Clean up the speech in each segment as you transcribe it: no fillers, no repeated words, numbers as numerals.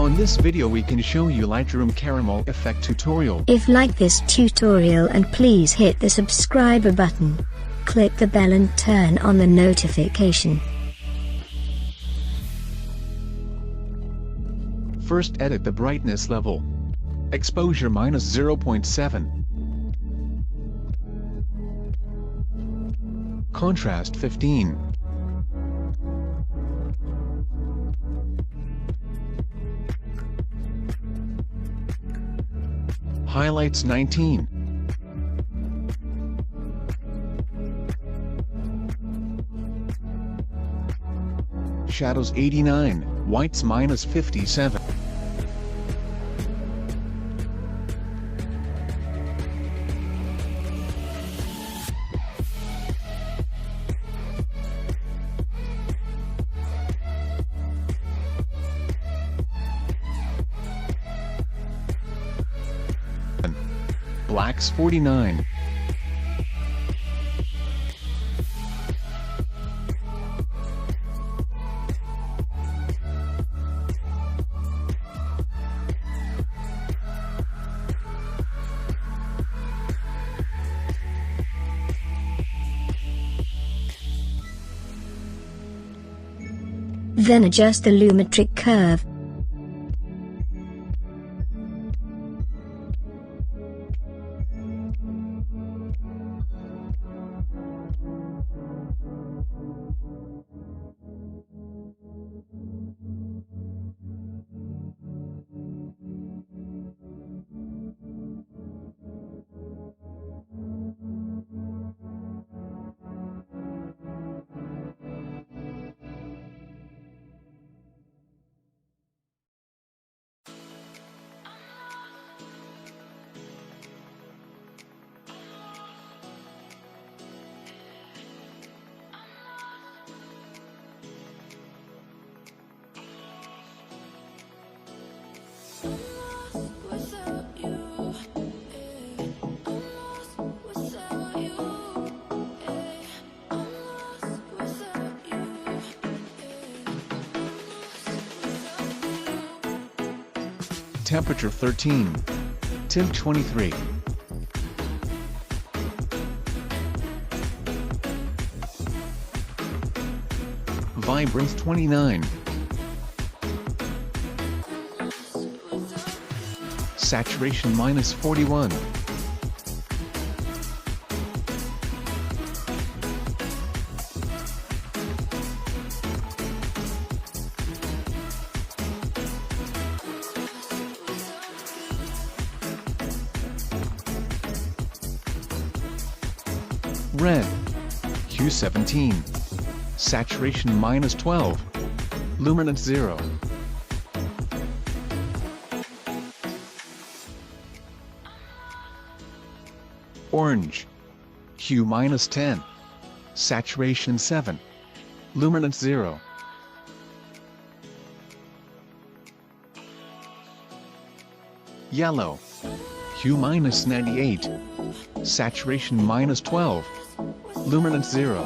Now in this video we can show you Lightroom Caramel effect tutorial. If like this tutorial, and please hit the subscribe button. Click the bell and turn on the notification. First edit the brightness level. Exposure -0.7. Contrast 15. Highlights 19. Shadows 89, whites -57. Blacks 49. Then adjust the lumetric curve. Temperature 13. Tint 23. Vibrance 29. Saturation -41. Red, hue 17, saturation -12, luminance 0. Orange, hue -10, saturation 7, luminance 0. Yellow, hue -98, saturation -12, luminance 0.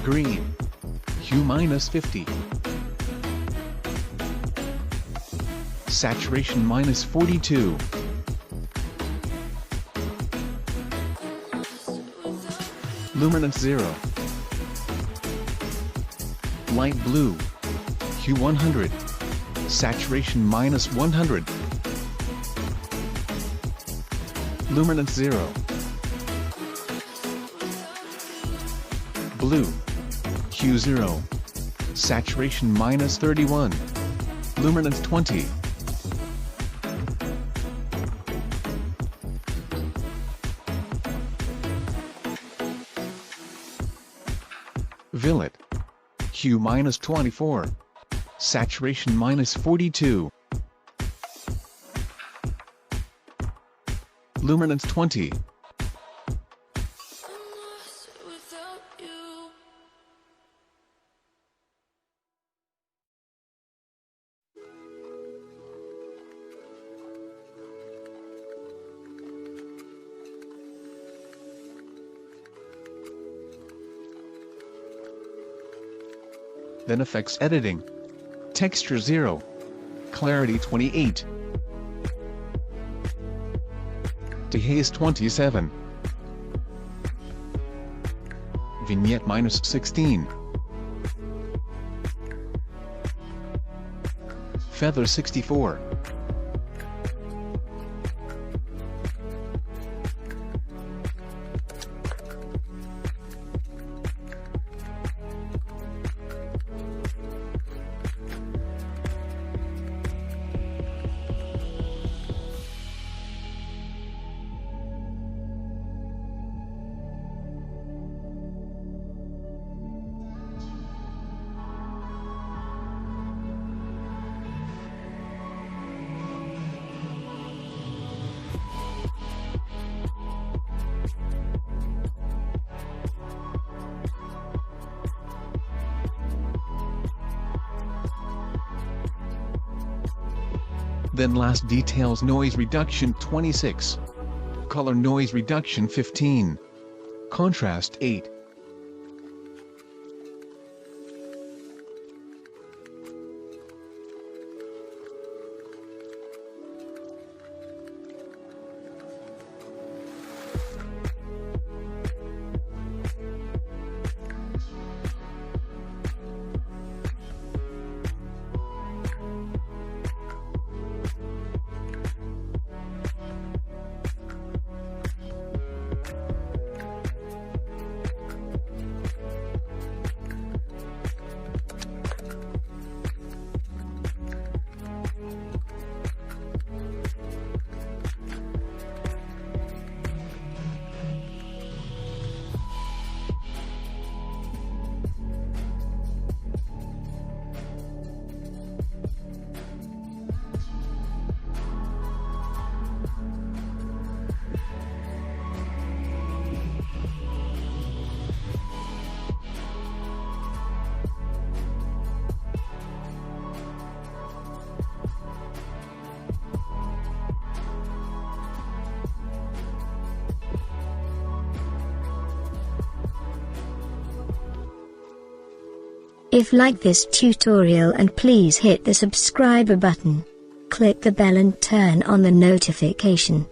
Green, hue -50, saturation -42, luminance 0. Light blue, hue 100, saturation -100, luminance 0. Blue, hue 0, saturation -31, luminance 20. Violet, hue -24, saturation -42, luminance 20. then Effects Editing. Texture 0. Clarity 28. Dehaze 27. Vignette -16. Feather 64. Then last details noise reduction 26. Color noise reduction 15. Contrast 8. If like this tutorial, and please hit the subscribe button. Click the bell and turn on the notification.